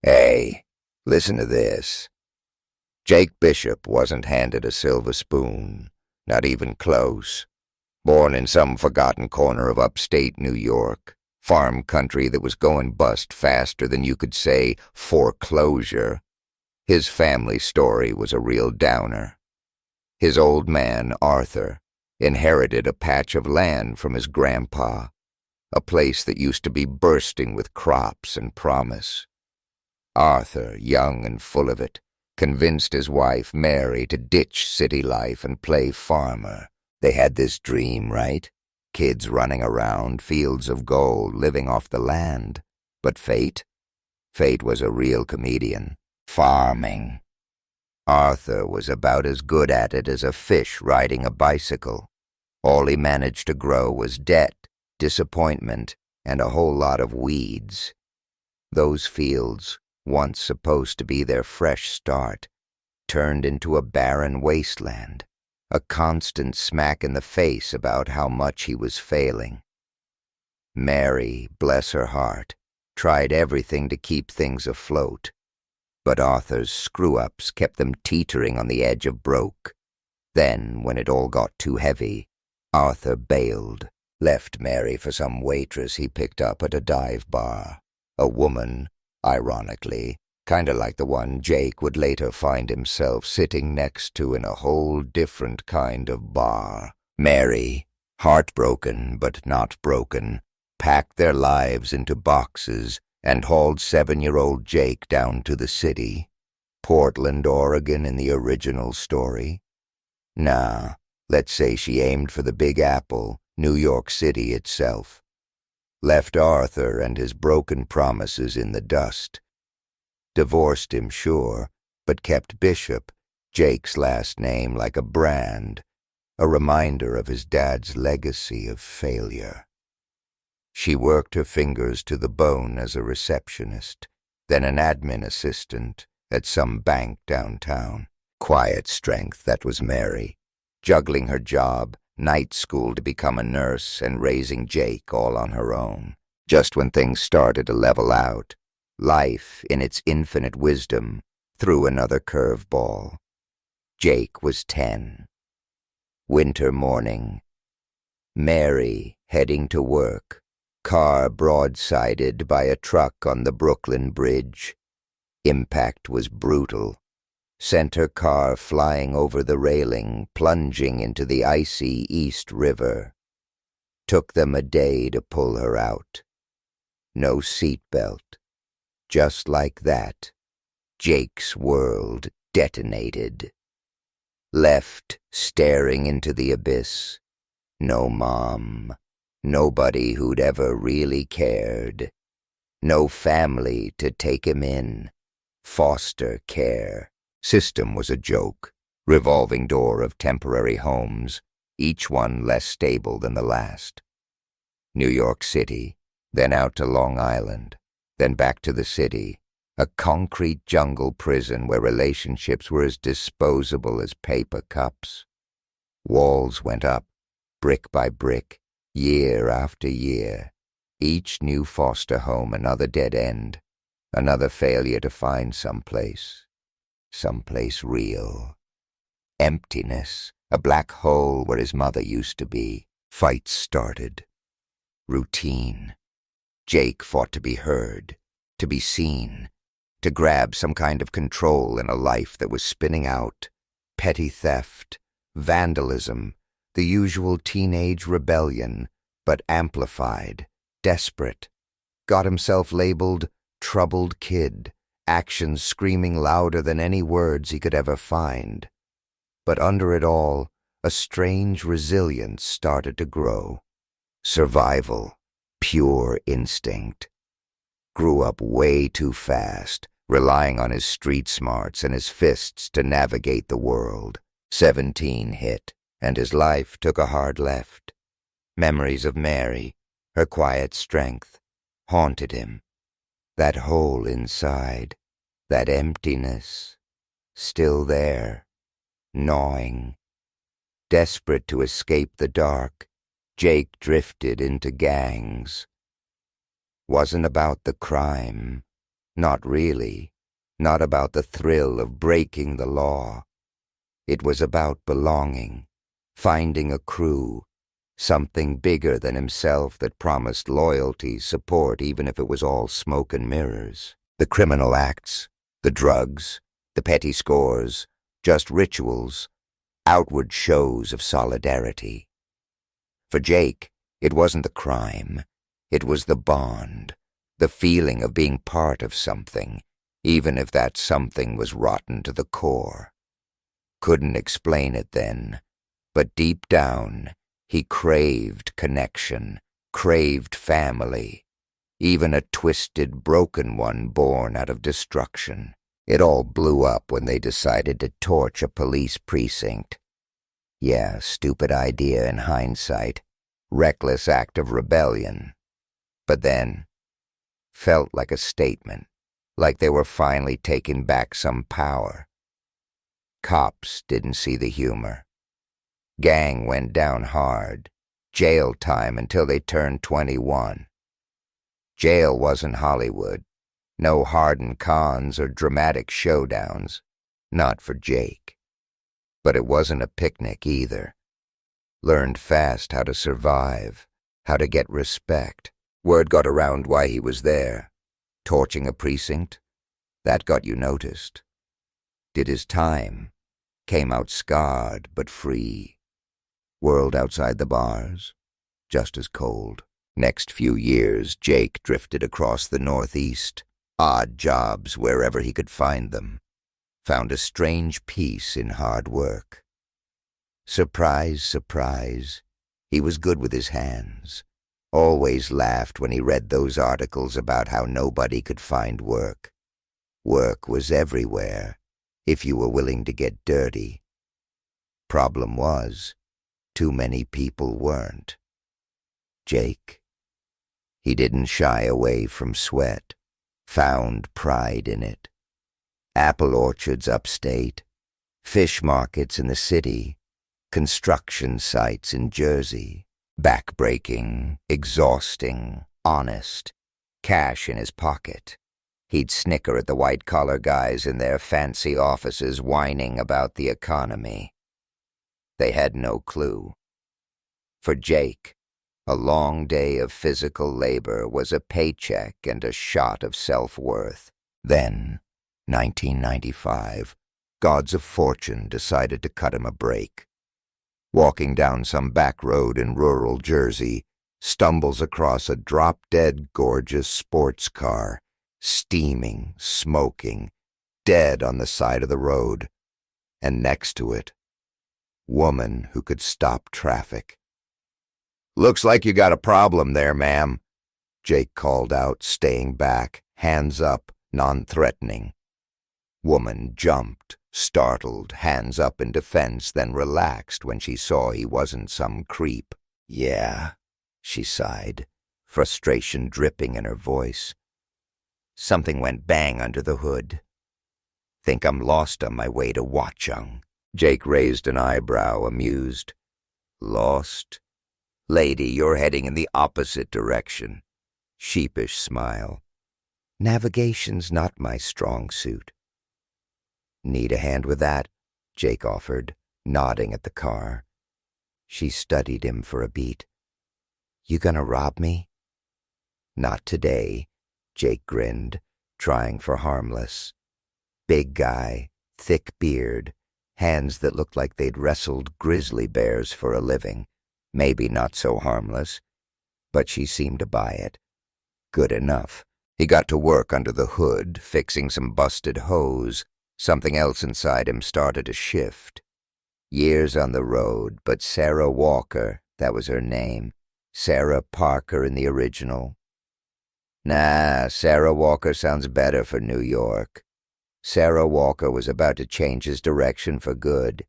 Hey, listen to this. Jake Bishop wasn't handed a silver spoon, not even close. Born in some forgotten corner of upstate New York, farm country that was going bust faster than you could say foreclosure, his family story was a real downer. His old man, Arthur, inherited a patch of land from his grandpa, a place that used to be bursting with crops and promise. Arthur, young and full of it, convinced his wife, Mary, to ditch city life and play farmer. They had this dream, right? Kids running around, fields of gold, living off the land. But fate? Fate was a real comedian. Farming. Arthur was about as good at it as a fish riding a bicycle. All he managed to grow was debt, disappointment, and a whole lot of weeds. Those fields, once supposed to be their fresh start, turned into a barren wasteland, a constant smack in the face about how much he was failing. Mary, bless her heart, tried everything to keep things afloat, but Arthur's screw-ups kept them teetering on the edge of broke. Then, when it all got too heavy, Arthur bailed, left Mary for some waitress he picked up at a dive bar, a woman, ironically, kinda like the one Jake would later find himself sitting next to in a whole different kind of bar. Mary, heartbroken but not broken, packed their lives into boxes and hauled 7-year-old Jake down to the city. Portland, Oregon in the original story? Nah, let's say she aimed for the Big Apple, New York City itself. Left Arthur and his broken promises in the dust. Divorced him, sure, but kept Bishop, Jake's last name, like a brand, a reminder of his dad's legacy of failure. She worked her fingers to the bone as a receptionist, then an admin assistant at some bank downtown. Quiet strength, that was Mary, juggling her job, night school to become a nurse, and raising Jake all on her own. Just when things started to level out, life, in its infinite wisdom, threw another curveball. Jake was 10. Winter morning. Mary, heading to work, car broadsided by a truck on the Brooklyn Bridge. Impact was brutal. Sent her car flying over the railing, plunging into the icy East River. Took them a day to pull her out. No seatbelt. Just like that, Jake's world detonated. Left staring into the abyss. No mom. Nobody who'd ever really cared. No family to take him in. Foster care. System was a joke, revolving door of temporary homes, each one less stable than the last. New York City, then out to Long Island, then back to the city, a concrete jungle prison where relationships were as disposable as paper cups. Walls went up, brick by brick, year after year, each new foster home another dead end, another failure to find someplace real. Emptiness, a black hole where his mother used to be. Fights started. Routine. Jake fought to be heard, to be seen, to grab some kind of control in a life that was spinning out. Petty theft, vandalism, the usual teenage rebellion, but amplified, desperate. Got himself labeled troubled kid, actions screaming louder than any words he could ever find. But under it all, a strange resilience started to grow. Survival, pure instinct. Grew up way too fast, relying on his street smarts and his fists to navigate the world. 17 hit, and his life took a hard left. Memories of Mary, her quiet strength, haunted him. That hole inside, that emptiness, still there, gnawing. Desperate to escape the dark, Jake drifted into gangs. Wasn't about the crime, Not really. Not about the thrill of breaking the law. It was about belonging, finding a crew, something bigger than himself that promised loyalty, support, even if it was all smoke and mirrors. The criminal acts, the drugs, the petty scores, just rituals, outward shows of solidarity. For Jake, it wasn't the crime. It was the bond, the feeling of being part of something, even if that something was rotten to the core. Couldn't explain it then, but deep down, he craved connection, craved family, even a twisted, broken one born out of destruction. It all blew up when they decided to torch a police precinct. Yeah, stupid idea in hindsight, reckless act of rebellion. But then, felt like a statement, like they were finally taking back some power. Cops didn't see the humor. Gang went down hard. Jail time until they turned 21. Jail wasn't Hollywood. No hardened cons or dramatic showdowns. Not for Jake. But it wasn't a picnic either. Learned fast how to survive, how to get respect. Word got around why he was there. Torching a precinct? That got you noticed. Did his time. Came out scarred but free. World outside the bars? Just as cold. Next few years, Jake drifted across the Northeast. Odd jobs wherever he could find them. Found a strange peace in hard work. Surprise, surprise, he was good with his hands. Always laughed when he read those articles about how nobody could find work. Work was everywhere, if you were willing to get dirty. Problem was, too many people weren't. Jake, he didn't shy away from sweat, found pride in it. Apple orchards upstate, fish markets in the city, construction sites in Jersey. Backbreaking, exhausting, honest, cash in his pocket. He'd snicker at the white-collar guys in their fancy offices whining about the economy. They had no clue. For Jake, a long day of physical labor was a paycheck and a shot of self-worth. Then, 1995, gods of fortune decided to cut him a break. Walking down some back road in rural Jersey, stumbles across a drop-dead gorgeous sports car, steaming, smoking, dead on the side of the road, and next to it, woman who could stop traffic. "Looks like you got a problem there, ma'am," Jake called out, staying back, hands up, non-threatening. Woman jumped, startled, hands up in defense, then relaxed when she saw he wasn't some creep. "Yeah," she sighed, frustration dripping in her voice. "Something went bang under the hood. Think I'm lost on my way to Watchung." Jake raised an eyebrow, amused. "Lost? Lady, you're heading in the opposite direction." Sheepish smile. "Navigation's not my strong suit." "Need a hand with that?" Jake offered, nodding at the car. She studied him for a beat. "You gonna rob me?" "Not today," Jake grinned, trying for harmless. Big guy, thick beard, hands that looked like they'd wrestled grizzly bears for a living. Maybe not so harmless, but she seemed to buy it. Good enough. He got to work under the hood, fixing some busted hose. Something else inside him started to shift. Years on the road, but Sarah Walker, that was her name. Sarah Parker in the original. Nah, Sarah Walker sounds better for New York. Sarah Walker was about to change his direction for good.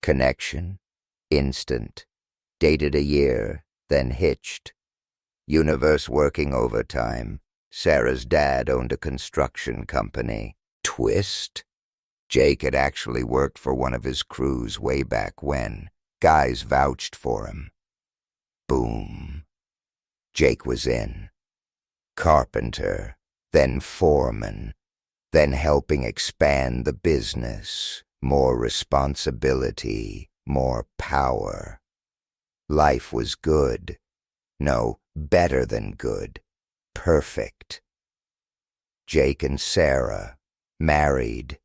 Connection. Instant. Dated a year, then hitched. Universe working overtime. Sarah's dad owned a construction company. Twist? Jake had actually worked for one of his crews way back when. Guys vouched for him. Boom. Jake was in. Carpenter. then foreman, then helping expand the business. More responsibility, more power. Life was good. No, better than good. Perfect. Jake and Sarah, married.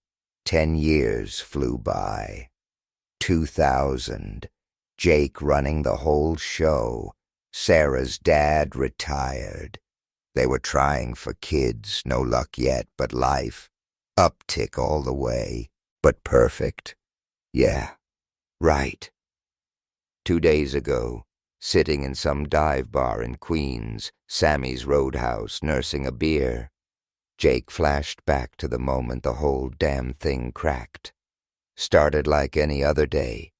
10 years flew by. 2000. Jake running the whole show. Sarah's dad retired. They were trying for kids, no luck yet, but life. Uptick all the way. But perfect? Yeah, right. 2 days ago, sitting in some dive bar in Queens, Sammy's Roadhouse, nursing a beer, Jake flashed back to the moment the whole damn thing cracked. Started like any other day.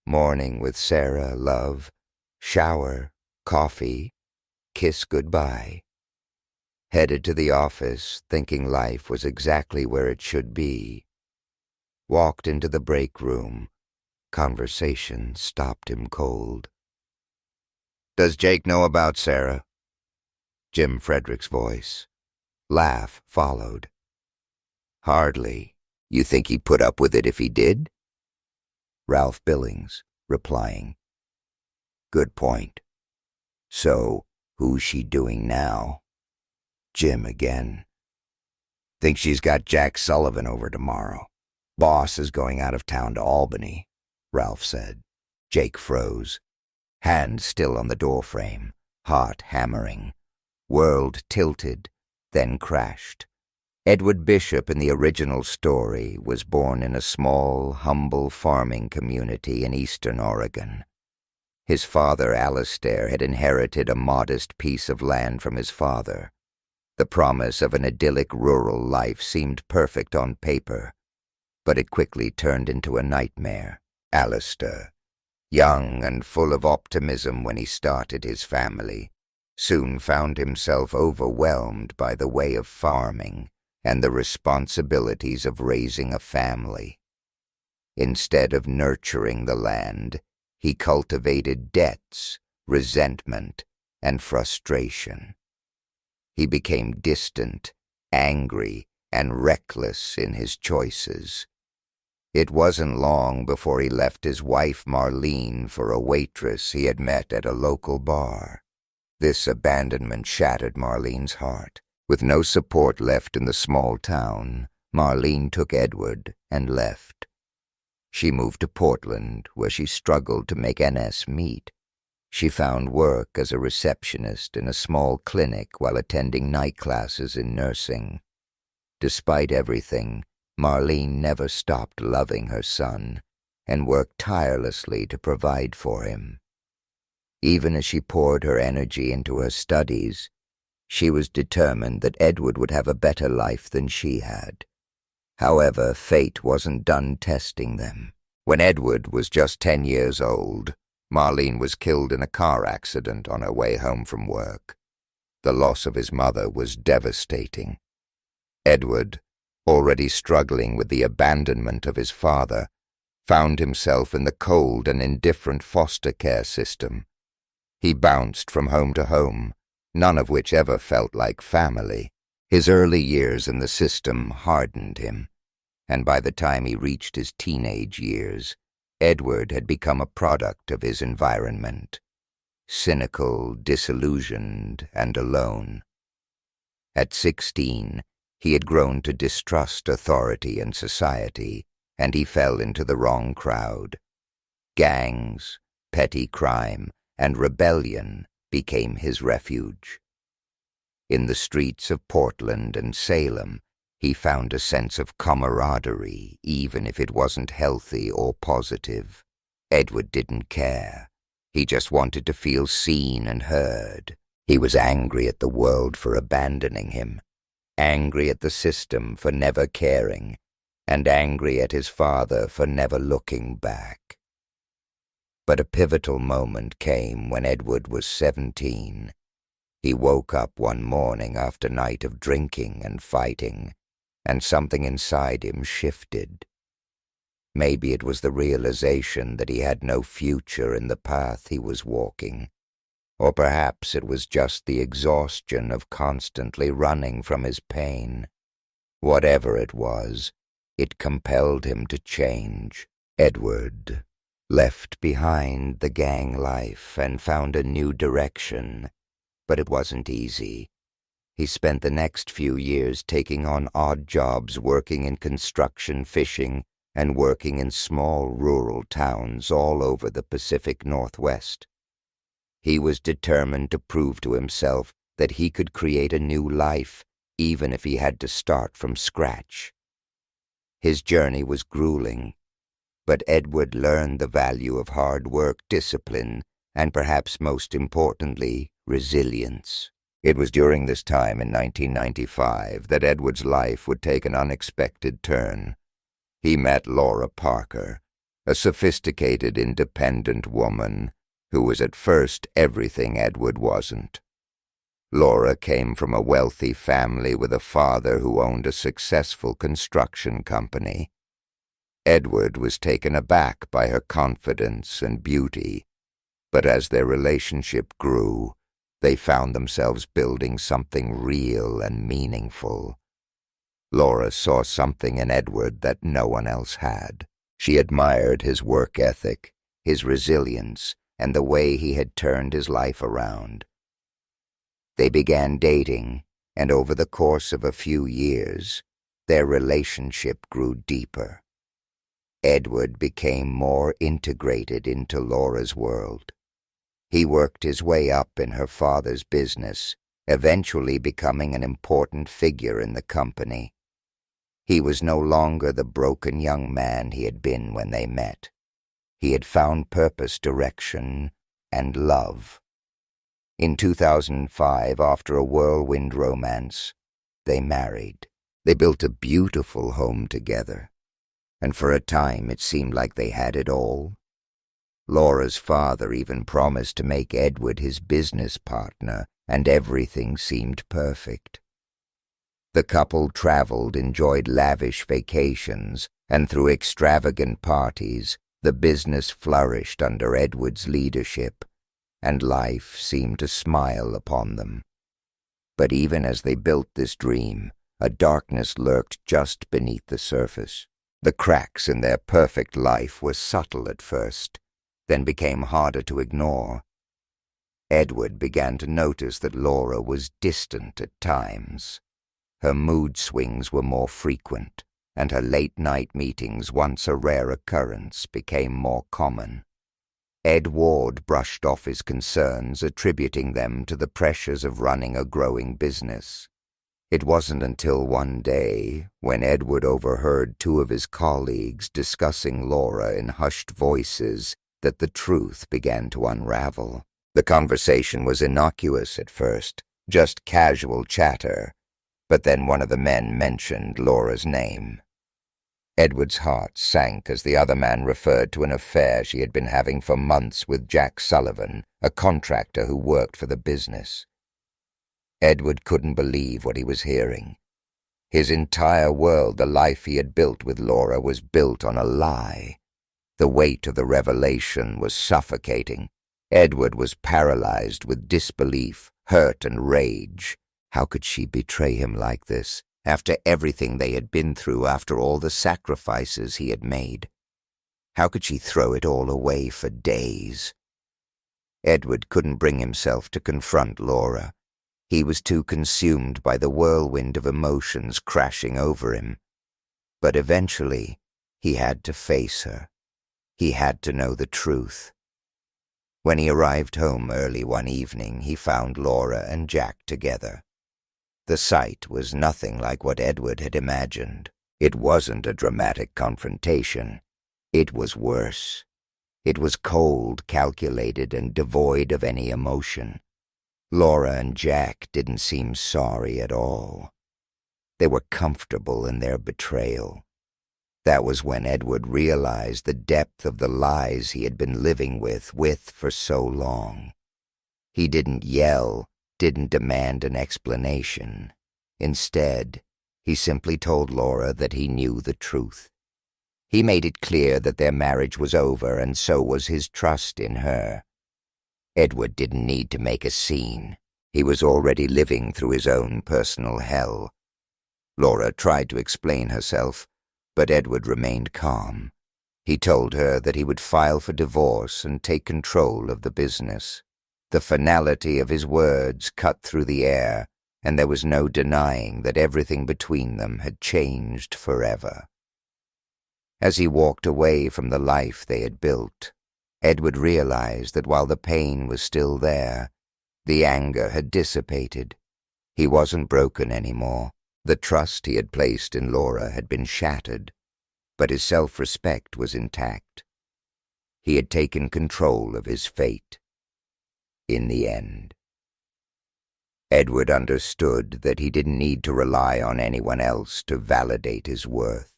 Morning with Sarah, love, shower, coffee, kiss goodbye. Headed to the office, thinking life was exactly where it should be. Walked into the break room. Conversation stopped him cold. "Does Jake know about Sarah?" Jim Frederick's voice. Laugh followed. "Hardly. You think he'd put up with it if he did?" Ralph Billings, replying. "Good point. So, who's she doing now?" Jim again. "Think she's got Jack Sullivan over tomorrow. Boss is going out of town to Albany," Ralph said. Jake froze. Hand still on the doorframe, heart hammering. World tilted, then crashed. Edward Bishop in the original story was born in a small, humble farming community in eastern Oregon. His father, Alistair, had inherited a modest piece of land from his father. The promise of an idyllic rural life seemed perfect on paper, but it quickly turned into a nightmare. Alistair, young and full of optimism when he started his family, soon found himself overwhelmed by the way of farming and the responsibilities of raising a family. Instead of nurturing the land, he cultivated debts, resentment, and frustration. He became distant, angry, and reckless in his choices. It wasn't long before he left his wife Marlene for a waitress he had met at a local bar. This abandonment shattered Marlene's heart. With no support left in the small town, Marlene took Edward and left. She moved to Portland, where she struggled to make ends meet. She found work as a receptionist in a small clinic while attending night classes in nursing. Despite everything, Marlene never stopped loving her son and worked tirelessly to provide for him. Even as she poured her energy into her studies, she was determined that Edward would have a better life than she had. However, fate wasn't done testing them. When Edward was just 10 years old, Marlene was killed in a car accident on her way home from work. The loss of his mother was devastating. Edward, already struggling with the abandonment of his father, found himself in the cold and indifferent foster care system. He bounced from home to home, none of which ever felt like family. His early years in the system hardened him, and by the time he reached his teenage years, Edward had become a product of his environment, cynical, disillusioned, and alone. At 16, he had grown to distrust authority and society, and he fell into the wrong crowd. Gangs, petty crime, and rebellion became his refuge. In the streets of Portland and Salem, he found a sense of camaraderie, even if it wasn't healthy or positive. Edward didn't care. He just wanted to feel seen and heard. He was angry at the world for abandoning him, angry at the system for never caring, and angry at his father for never looking back. But a pivotal moment came when Edward was 17. He woke up one morning after a night of drinking and fighting, and something inside him shifted. Maybe it was the realization that he had no future in the path he was walking. Or perhaps it was just the exhaustion of constantly running from his pain. Whatever it was, it compelled him to change. Edward left behind the gang life and found a new direction, but it wasn't easy. He spent the next few years taking on odd jobs, working in construction, fishing, and working in small rural towns all over the Pacific Northwest. He was determined to prove to himself that he could create a new life, even if he had to start from scratch. His journey was grueling, but Edward learned the value of hard work, discipline, and perhaps most importantly, resilience. It was during this time in 1995 that Edward's life would take an unexpected turn. He met Laura Parker, a sophisticated, independent woman who was at first everything Edward wasn't. Laura came from a wealthy family with a father who owned a successful construction company. Edward was taken aback by her confidence and beauty, but as their relationship grew, they found themselves building something real and meaningful. Laura saw something in Edward that no one else had. She admired his work ethic, his resilience, and the way he had turned his life around. They began dating, and over the course of a few years, their relationship grew deeper. Edward became more integrated into Laura's world. He worked his way up in her father's business, eventually becoming an important figure in the company. He was no longer the broken young man he had been when they met. He had found purpose, direction, and love. In 2005, after a whirlwind romance, they married. They built a beautiful home together, and for a time it seemed like they had it all. Laura's father even promised to make Edward his business partner, and everything seemed perfect. The couple traveled, enjoyed lavish vacations, and through extravagant parties, the business flourished under Edward's leadership, and life seemed to smile upon them. But even as they built this dream, a darkness lurked just beneath the surface. The cracks in their perfect life were subtle at first, then became harder to ignore. Edward began to notice that Laura was distant at times. Her mood swings were more frequent, and her late-night meetings, once a rare occurrence, became more common. Ed Ward brushed off his concerns, attributing them to the pressures of running a growing business. It wasn't until one day, when Edward overheard two of his colleagues discussing Laura in hushed voices, that the truth began to unravel. The conversation was innocuous at first, just casual chatter, but then one of the men mentioned Laura's name. Edward's heart sank as the other man referred to an affair she had been having for months with Jack Sullivan, a contractor who worked for the business. Edward couldn't believe what he was hearing. His entire world, the life he had built with Laura, was built on a lie. The weight of the revelation was suffocating. Edward was paralyzed with disbelief, hurt, and rage. How could she betray him like this? After everything they had been through, after all the sacrifices he had made? How could she throw it all away for days? Edward couldn't bring himself to confront Laura. He was too consumed by the whirlwind of emotions crashing over him. But eventually, he had to face her. He had to know the truth. When he arrived home early one evening, he found Laura and Jack together. The sight was nothing like what Edward had imagined. It wasn't a dramatic confrontation. It was worse. It was cold, calculated, and devoid of any emotion. Laura and Jack didn't seem sorry at all. They were comfortable in their betrayal. That was when Edward realized the depth of the lies he had been living with for so long. He didn't yell, didn't demand an explanation. Instead, he simply told Laura that he knew the truth. He made it clear that their marriage was over, and so was his trust in her. Edward didn't need to make a scene. He was already living through his own personal hell. Laura tried to explain herself, but Edward remained calm. He told her that he would file for divorce and take control of the business. The finality of his words cut through the air, and there was no denying that everything between them had changed forever. As he walked away from the life they had built, Edward realized that while the pain was still there, the anger had dissipated. He wasn't broken anymore. The trust he had placed in Laura had been shattered, but his self-respect was intact. He had taken control of his fate. In the end, Edward understood that he didn't need to rely on anyone else to validate his worth.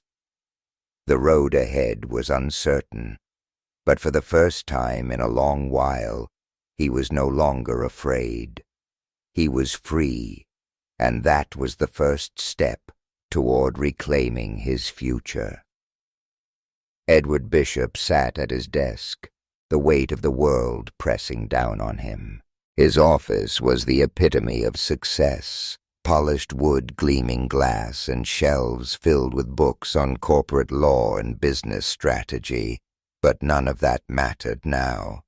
The road ahead was uncertain, but for the first time in a long while, he was no longer afraid. He was free, and that was the first step toward reclaiming his future. Edward Bishop sat at his desk, the weight of the world pressing down on him. His office was the epitome of success, polished wood, gleaming glass, and shelves filled with books on corporate law and business strategy, but none of that mattered now.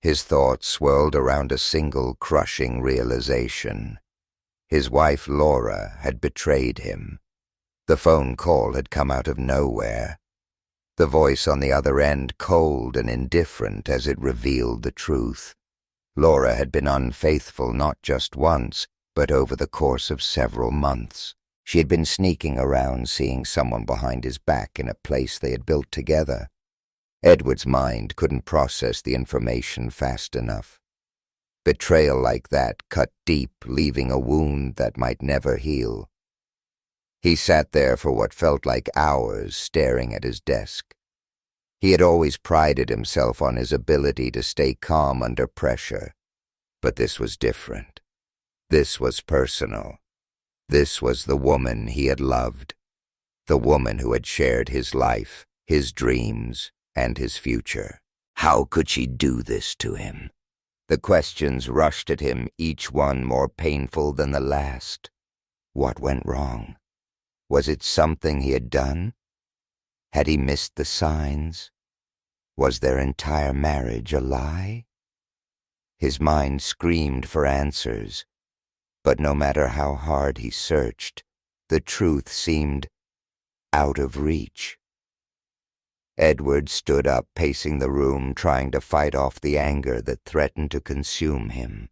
His thoughts swirled around a single crushing realization. His wife Laura had betrayed him. The phone call had come out of nowhere. The voice on the other end cold and indifferent as it revealed the truth. Laura had been unfaithful not just once, but over the course of several months. She had been sneaking around, seeing someone behind his back in a place they had built together. Edward's mind couldn't process the information fast enough. Betrayal like that cut deep, leaving a wound that might never heal. He sat there for what felt like hours, staring at his desk. He had always prided himself on his ability to stay calm under pressure, but this was different. This was personal. This was the woman he had loved, the woman who had shared his life, his dreams, and his future. How could she do this to him? The questions rushed at him, each one more painful than the last. What went wrong? Was it something he had done? Had he missed the signs? Was their entire marriage a lie? His mind screamed for answers, but no matter how hard he searched, the truth seemed out of reach. Edward stood up, pacing the room, trying to fight off the anger that threatened to consume him.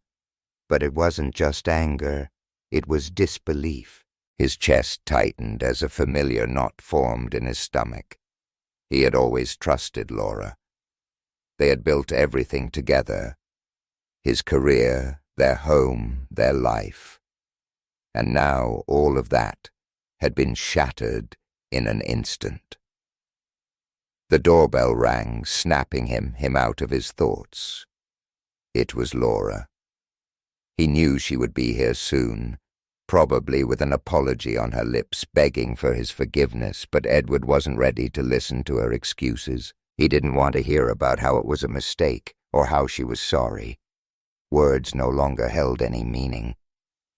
But it wasn't just anger, it was disbelief. His chest tightened as a familiar knot formed in his stomach. He had always trusted Laura. They had built everything together. His career, their home, their life. And now all of that had been shattered in an instant. The doorbell rang, snapping him out of his thoughts. It was Laura. He knew she would be here soon, probably with an apology on her lips, begging for his forgiveness, but Edward wasn't ready to listen to her excuses. He didn't want to hear about how it was a mistake or how she was sorry. Words no longer held any meaning.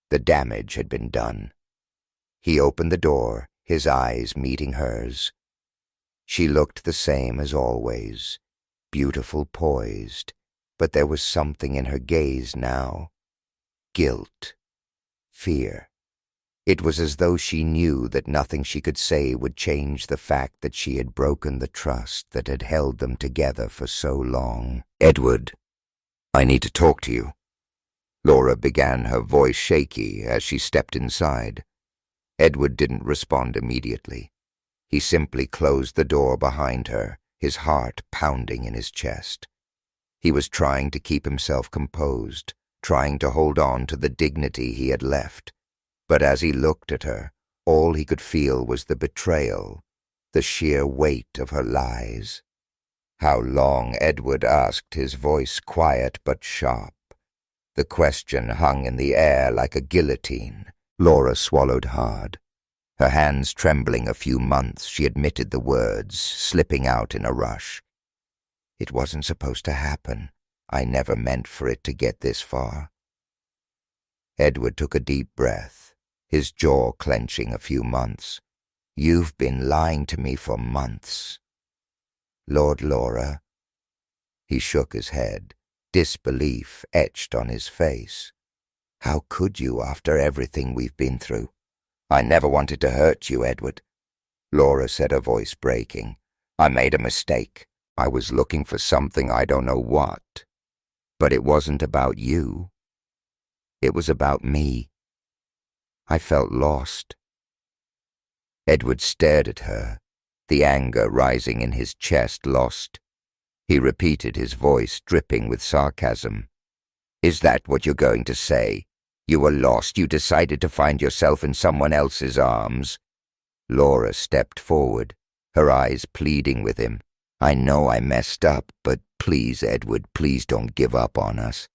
The damage had been done. He opened the door, his eyes meeting hers. She looked the same as always, beautiful, poised, but there was something in her gaze now. Guilt. Fear. It was as though she knew that nothing she could say would change the fact that she had broken the trust that had held them together for so long. "Edward, I need to talk to you." Laura began, her voice shaky as she stepped inside. Edward didn't respond immediately. He simply closed the door behind her, his heart pounding in his chest. He was trying to keep himself composed, trying to hold on to the dignity he had left. But as he looked at her, all he could feel was the betrayal, the sheer weight of her lies. "How long?" Edward asked, his voice quiet but sharp. The question hung in the air like a guillotine. Laura swallowed hard. Her hands trembling. "A few months," she admitted the words, slipping out in a rush. It wasn't supposed to happen. I never meant for it to get this far." Edward took a deep breath, his jaw clenching a few months. "You've been lying to me for months." "Lord Laura." He shook his head, disbelief etched on his face. "How could you after everything we've been through?" "I never wanted to hurt you, Edward," Laura said, her voice breaking. "I made a mistake. I was looking for something I don't know what. But it wasn't about you. It was about me. I felt lost." Edward stared at her, the anger rising in his chest lost. He repeated, his voice dripping with sarcasm. "Is that what you're going to say? You were lost. You decided to find yourself in someone else's arms." Laura stepped forward, her eyes pleading with him. "I know I messed up, but please, Edward, please don't give up on us.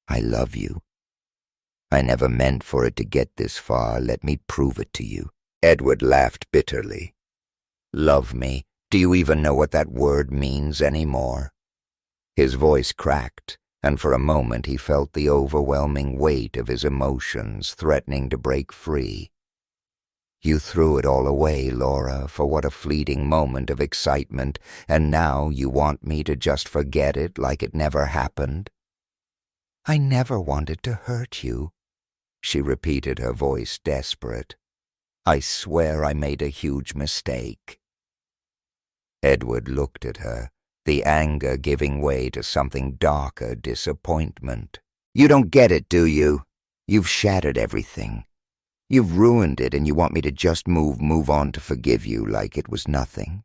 I love you. I never meant for it to get this far. Let me prove it to you." Edward laughed bitterly. "Love me? Do you even know what that word means anymore?" His voice cracked, and for a moment he felt the overwhelming weight of his emotions threatening to break free. "You threw it all away, Laura, for what a fleeting moment of excitement, and now you want me to just forget it like it never happened?" "I never wanted to hurt you," she repeated, her voice desperate. "I swear I made a huge mistake." Edward looked at her, the anger giving way to something darker, disappointment. "You don't get it, do you? You've shattered everything. You've ruined it, and you want me to just move on to forgive you like it was nothing."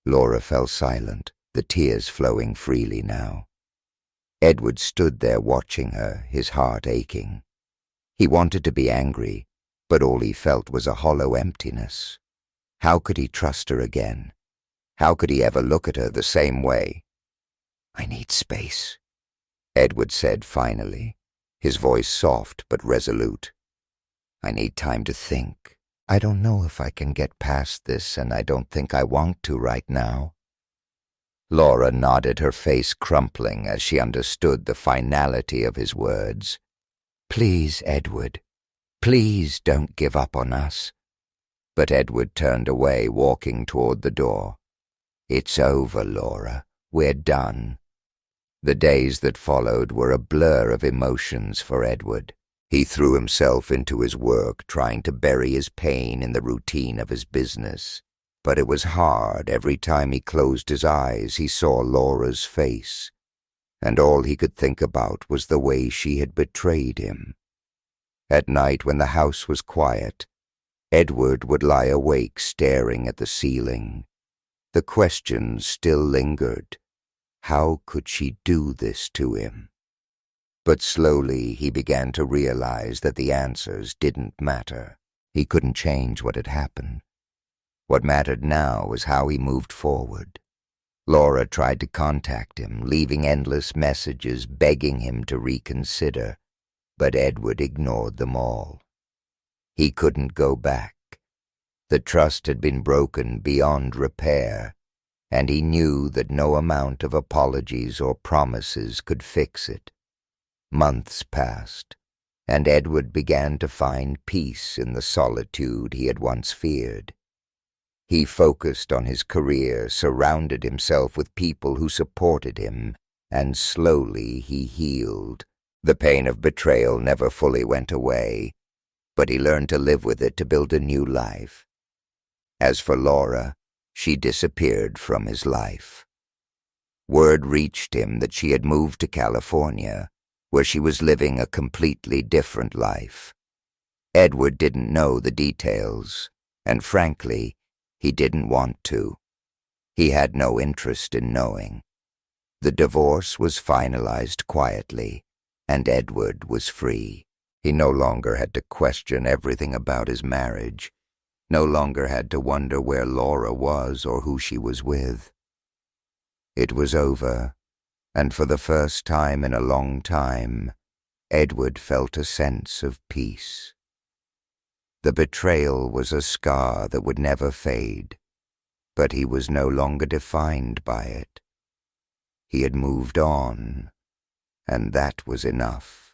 Laura fell silent, the tears flowing freely now. Edward stood there watching her, his heart aching. He wanted to be angry, but all he felt was a hollow emptiness. How could he trust her again? How could he ever look at her the same way? "I need space," Edward said finally, his voice soft but resolute. "I need time to think. I don't know if I can get past this, and I don't think I want to right now." Laura nodded, her face crumpling as she understood the finality of his words. "Please, Edward. Please don't give up on us." But Edward turned away, walking toward the door. "It's over, Laura. We're done." The days that followed were a blur of emotions for Edward. He threw himself into his work, trying to bury his pain in the routine of his business. But it was hard. Every time he closed his eyes, he saw Laura's face, and all he could think about was the way she had betrayed him. At night, when the house was quiet, Edward would lie awake staring at the ceiling. The questions still lingered. How could she do this to him? But slowly he began to realize that the answers didn't matter. He couldn't change what had happened. What mattered now was how he moved forward. Laura tried to contact him, leaving endless messages begging him to reconsider, but Edward ignored them all. He couldn't go back. The trust had been broken beyond repair, and he knew that no amount of apologies or promises could fix it. Months passed, and Edward began to find peace in the solitude he had once feared. He focused on his career, surrounded himself with people who supported him, and slowly he healed. The pain of betrayal never fully went away, but he learned to live with it to build a new life. As for Laura, she disappeared from his life. Word reached him that she had moved to California, where she was living a completely different life. Edward didn't know the details, and frankly, he didn't want to. He had no interest in knowing. The divorce was finalized quietly, and Edward was free. He no longer had to question everything about his marriage, no longer had to wonder where Laura was or who she was with. It was over, and for the first time in a long time, Edward felt a sense of peace. The betrayal was a scar that would never fade, but he was no longer defined by it. He had moved on, and that was enough.